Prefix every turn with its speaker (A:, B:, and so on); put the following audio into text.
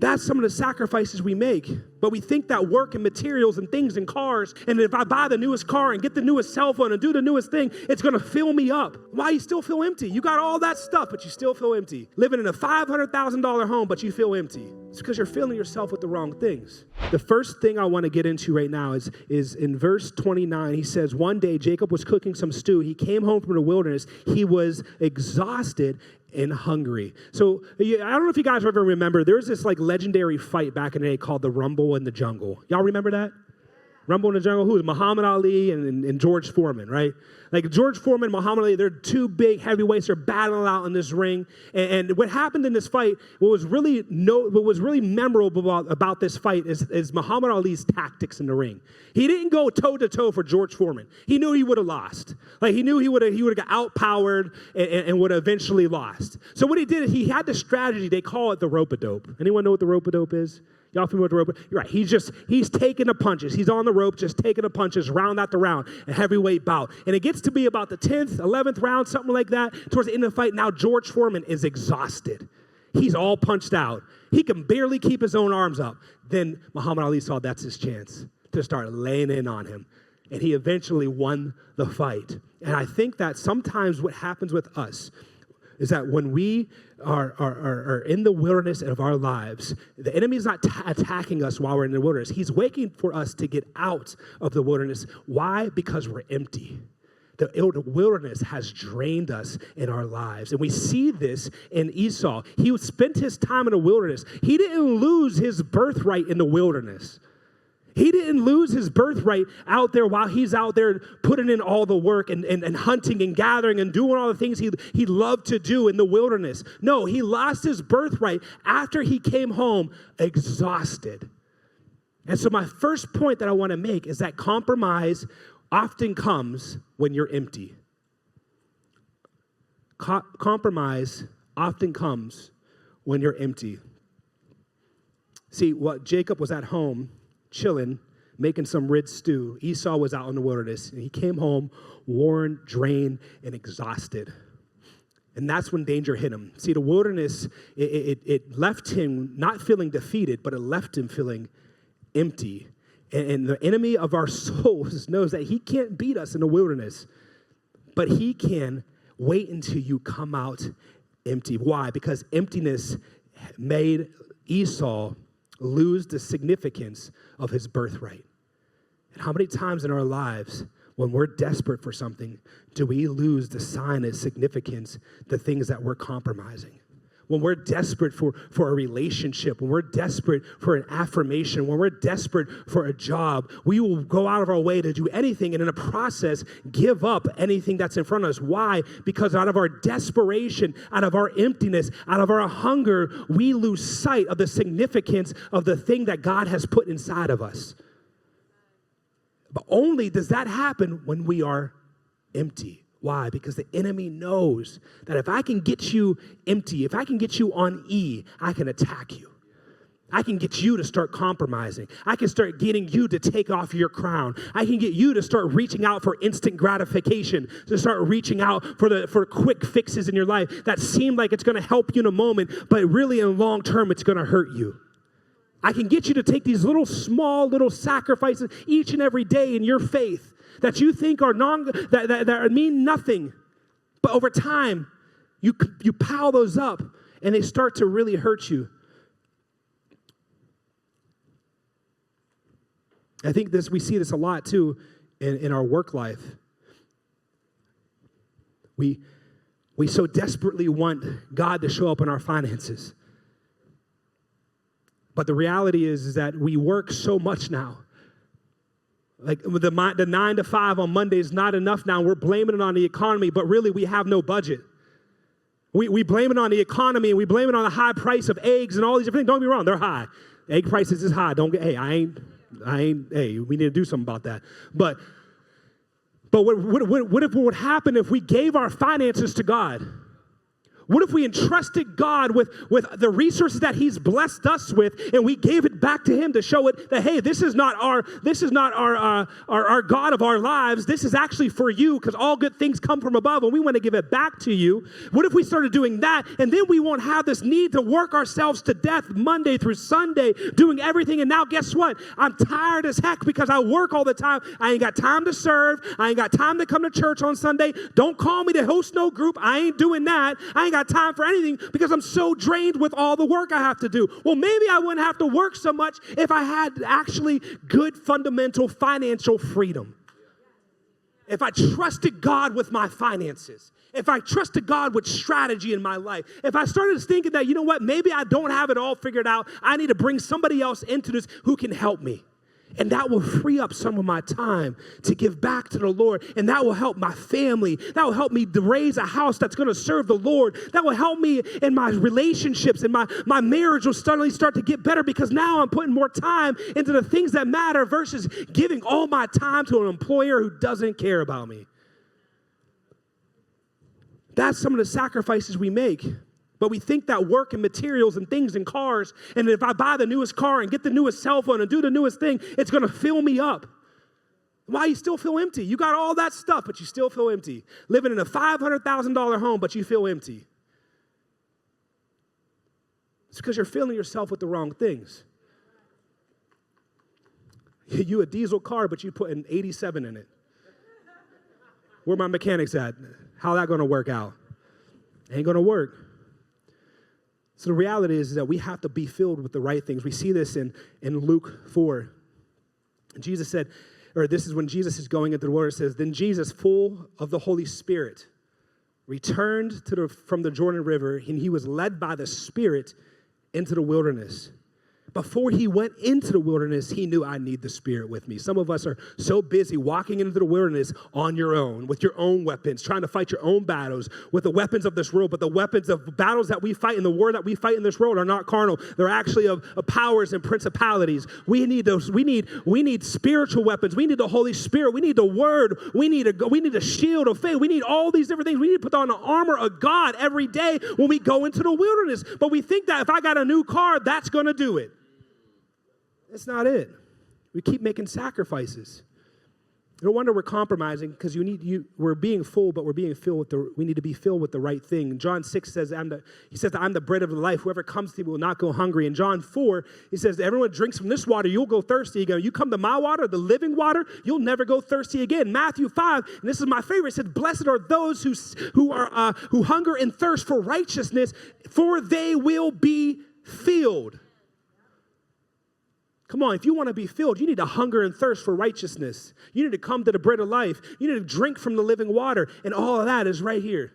A: That's some of the sacrifices we make. But we think that work and materials and things and cars, and if I buy the newest car and get the newest cell phone and do the newest thing, it's going to fill me up. Why you still feel empty? You got all that stuff, but you still feel empty. Living in a $500,000 home, but you feel empty. It's because you're filling yourself with the wrong things. The first thing I want to get into right now is in verse 29. He says, one day Jacob was cooking some stew. He came home from the wilderness. He was exhausted and hungry. So I don't know if you guys ever remember, there was this like legendary fight back in the day called the Rumble in the Jungle. Y'all remember that? Rumble in the Jungle? Who was Muhammad Ali and George Foreman, right? Like George Foreman, Muhammad Ali, they're two big heavyweights. They're battling out in this ring. And what happened in this fight, what was really memorable about this fight is Muhammad Ali's tactics in the ring. He didn't go toe-to-toe for George Foreman. He knew he would have lost. Like he knew he would have got outpowered and would have eventually lost. So what he did, he had the strategy. They call it the rope-a-dope. Anyone know what the rope-a-dope is? Y'all familiar with the rope? You're right. He's taking the punches. He's on the rope, just taking the punches round after round, a heavyweight bout. And it gets to be about the 10th, 11th round, something like that. Towards the end of the fight, now George Foreman is exhausted. He's all punched out. He can barely keep his own arms up. Then Muhammad Ali saw that's his chance to start laying in on him. And he eventually won the fight. And I think that sometimes what happens with us is that when we are in the wilderness of our lives, the enemy is not attacking us while we're in the wilderness. He's waiting for us to get out of the wilderness. Why? Because we're empty. The wilderness has drained us in our lives. And we see this in Esau. He spent his time in the wilderness. He didn't lose his birthright in the wilderness. He didn't lose his birthright out there while he's out there putting in all the work and hunting and gathering and doing all the things he loved to do in the wilderness. No, he lost his birthright after he came home exhausted. And so my first point that I want to make is that compromise often comes when you're empty. Compromise often comes when you're empty. See, Jacob was at home chilling, making some rich stew. Esau was out in the wilderness, and he came home worn, drained, and exhausted. And that's when danger hit him. See, the wilderness, it left him not feeling defeated, but it left him feeling empty. And the enemy of our souls knows that he can't beat us in the wilderness, but he can wait until you come out empty. Why? Because emptiness made Esau lose the significance of his birthright. And how many times in our lives, when we're desperate for something, do we lose the sign of significance, the things that we're compromising? When we're desperate for a relationship, when we're desperate for an affirmation, when we're desperate for a job, we will go out of our way to do anything and in a process give up anything that's in front of us. Why? Because out of our desperation, out of our emptiness, out of our hunger, we lose sight of the significance of the thing that God has put inside of us. But only does that happen when we are empty. Why? Because the enemy knows that if I can get you empty, if I can get you on E, I can attack you. I can get you to start compromising. I can start getting you to take off your crown. I can get you to start reaching out for instant gratification, to start reaching out for quick fixes in your life that seem like it's going to help you in a moment, but really in the long term, it's going to hurt you. I can get you to take these small little sacrifices each and every day in your faith that you think are that mean nothing, but over time you pile those up and they start to really hurt you. I think we see this a lot too in our work life. We so desperately want God to show up in our finances, but the reality is that we work so much now. Like the 9 to 5 on Monday is not enough now. We're blaming it on the economy, but really we have no budget. We blame it on the economy and we blame it on the high price of eggs and all these different things. Don't get me wrong, they're high. Egg prices is high. Hey, we need to do something about that. But what would happen if we gave our finances to God? What if we entrusted God with the resources that he's blessed us with, and we gave it back to him to show it that, hey, this is not our God of our lives. This is actually for you, because all good things come from above, and we want to give it back to you. What if we started doing that, and then we won't have this need to work ourselves to death Monday through Sunday, doing everything. And now guess what? I'm tired as heck because I work all the time. I ain't got time to serve. I ain't got time to come to church on Sunday. Don't call me to host no group. I ain't doing that. I ain't got time for anything because I'm so drained with all the work I have to do. Well, maybe I wouldn't have to work so much if I had actually good fundamental financial freedom. If I trusted God with my finances, if I trusted God with strategy in my life, if I started thinking that, you know what, maybe I don't have it all figured out, I need to bring somebody else into this who can help me. And that will free up some of my time to give back to the Lord. And that will help my family. That will help me to raise a house that's going to serve the Lord. That will help me in my relationships, and my marriage will suddenly start to get better because now I'm putting more time into the things that matter versus giving all my time to an employer who doesn't care about me. That's some of the sacrifices we make. But we think that work and materials and things and cars, and if I buy the newest car and get the newest cell phone and do the newest thing, it's going to fill me up. Why you still feel empty? You got all that stuff, but you still feel empty. Living in a $500,000 home, but you feel empty. It's because you're filling yourself with the wrong things. You a diesel car, but you put an 87 in it. Where my mechanics at? How that going to work out? Ain't going to work. So the reality is that we have to be filled with the right things. We see this in Luke 4. Jesus said, or this is when Jesus is going into the wilderness, it says, then Jesus, full of the Holy Spirit, returned from the Jordan River, and he was led by the Spirit into the wilderness. Before he went into the wilderness, he knew, I need the Spirit with me. Some of us are so busy walking into the wilderness on your own, with your own weapons, trying to fight your own battles with the weapons of this world. But the weapons of battles that we fight in the war that we fight in this world are not carnal. They're actually of powers and principalities. We need those. We need spiritual weapons. We need the Holy Spirit. We need the Word. We need a shield of faith. We need all these different things. We need to put on the armor of God every day when we go into the wilderness. But we think that if I got a new car, that's going to do it. That's not it. We keep making sacrifices. No wonder we're compromising, because we're being full, but we need to be filled with the right thing. John 6 says, he says that I'm the bread of life. Whoever comes to me will not go hungry. In John 4, he says, everyone drinks from this water, you'll go thirsty again. You come to my water, the living water, you'll never go thirsty again. Matthew 5, and this is my favorite, it said, blessed are those who hunger and thirst for righteousness, for they will be filled. Come on, if you want to be filled, you need to hunger and thirst for righteousness. You need to come to the bread of life. You need to drink from the living water. And all of that is right here.